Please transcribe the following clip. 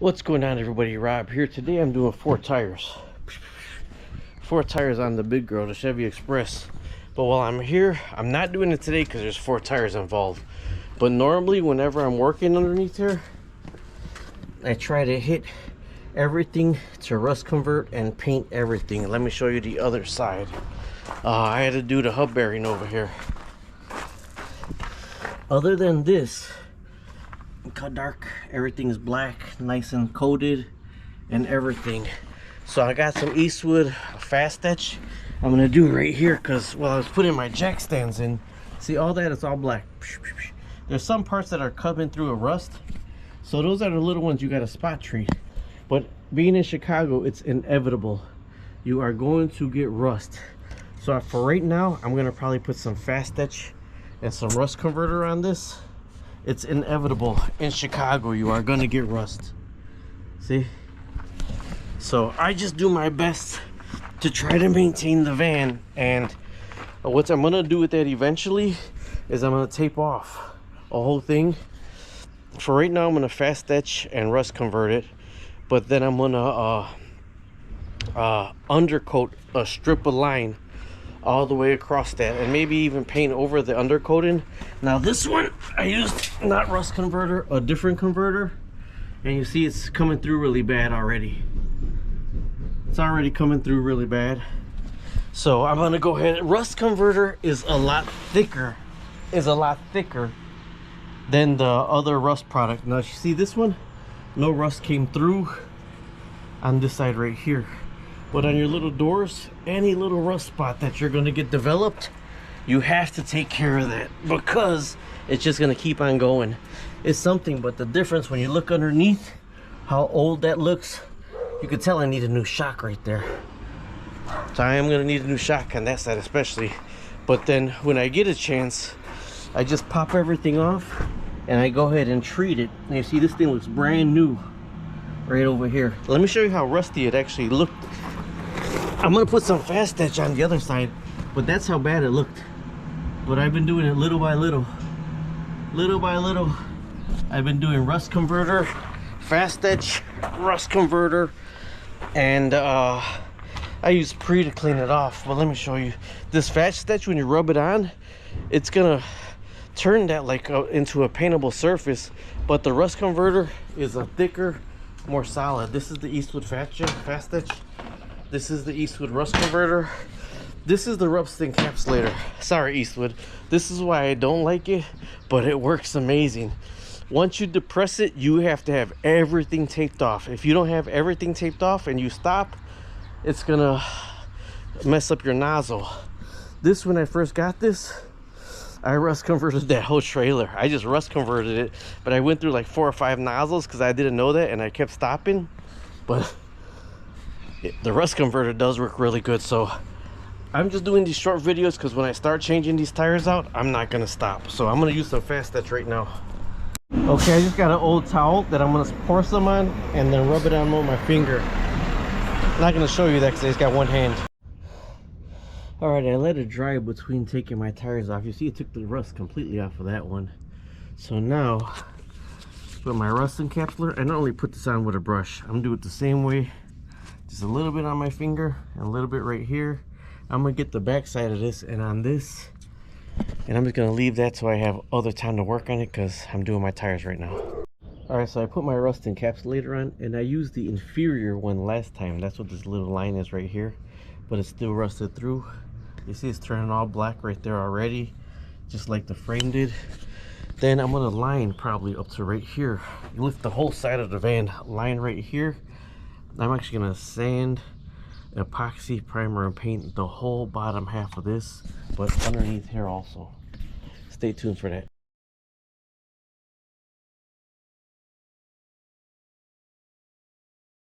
What's going on, everybody? Rob here. Today I'm doing four tires on the big girl, the Chevy Express. But while I'm here, I'm not doing it today because there's four tires involved. But normally whenever I'm working underneath here, I try to hit everything to rust convert and paint everything. Let me show you the other side. I had to do the hub bearing over here. Other than this, look how dark everything is, black, nice and coated and everything. So I got some Eastwood fast etch I'm gonna do right here, because while I was putting my jack stands in, see all that, it's all black. There's some parts that are coming through a rust, so those are the little ones you gotta spot treat. But being in Chicago, it's inevitable, you are going to get rust. So for right now, I'm gonna probably put some fast etch and some rust converter on this. It's inevitable. In Chicago, you are gonna get rust. See? So I just do my best to try to maintain the van, and what I'm gonna do with that eventually is I'm gonna tape off a whole thing. For right now, I'm gonna fast etch and rust convert it, but then I'm gonna undercoat a strip of line all the way across that, and maybe even paint over the undercoating. Now this one I used not rust converter, a different converter, and you see it's coming through really bad already. It's already coming through really bad. So I'm gonna go ahead. Rust converter is a lot thicker than the other rust product. Now you see this one, no rust came through on this side right here. But on your little doors, any little rust spot that you're gonna get developed, you have to take care of that, because it's just gonna keep on going. It's something, but the difference when you look underneath how old that looks, you can tell I need a new shock right there. So I am gonna need a new shock on that side especially. But then when I get a chance, I just pop everything off and I go ahead and treat it. And you see this thing looks brand new right over here. Let me show you how rusty it actually looked. I'm gonna put some fast etch on the other side, but that's how bad it looked. But I've been doing it little by little. I've been doing rust converter, fast etch, rust converter, and I use pre to clean it off. But let me show you. This fast etch, when you rub it on, it's gonna turn that like into a paintable surface, but the rust converter is a thicker, more solid. This is the Eastwood fast etch. This is the Eastwood rust converter. This is the rust encapsulator. Sorry, Eastwood. This is why I don't like it, but it works amazing. Once you depress it, you have to have everything taped off. If you don't have everything taped off and you stop, it's gonna mess up your nozzle. This, when I first got this, I rust converted that whole trailer. I just rust converted it, but I went through like 4 or 5 nozzles because I didn't know that, and I kept stopping. But the rust converter does work really good. So I'm just doing these short videos because when I start changing these tires out, I'm not gonna stop. So I'm gonna use some fast etch right now. Okay, I just got an old towel that I'm gonna pour some on and then rub it on with my finger. I'm not gonna show you that because I just got one hand. All right, I let it dry between taking my tires off. You see it took the rust completely off of that one. So now with my rust encapsulator, I not only put this on with a brush, I'm gonna do it the same way. Just a little bit on my finger and a little bit right here. I'm gonna get the back side of this and on this, and I'm just gonna leave that so I have other time to work on it because I'm doing my tires right now. All right, so I put my rust encapsulator on, and I used the inferior one last time. That's what this little line is right here, but it's still rusted through. You see it's turning all black right there already, just like the frame did. Then I'm gonna line probably up to right here. You lift the whole side of the van, line right here. I'm actually gonna sand, epoxy, primer, and paint the whole bottom half of this, but underneath here also. Stay tuned for that.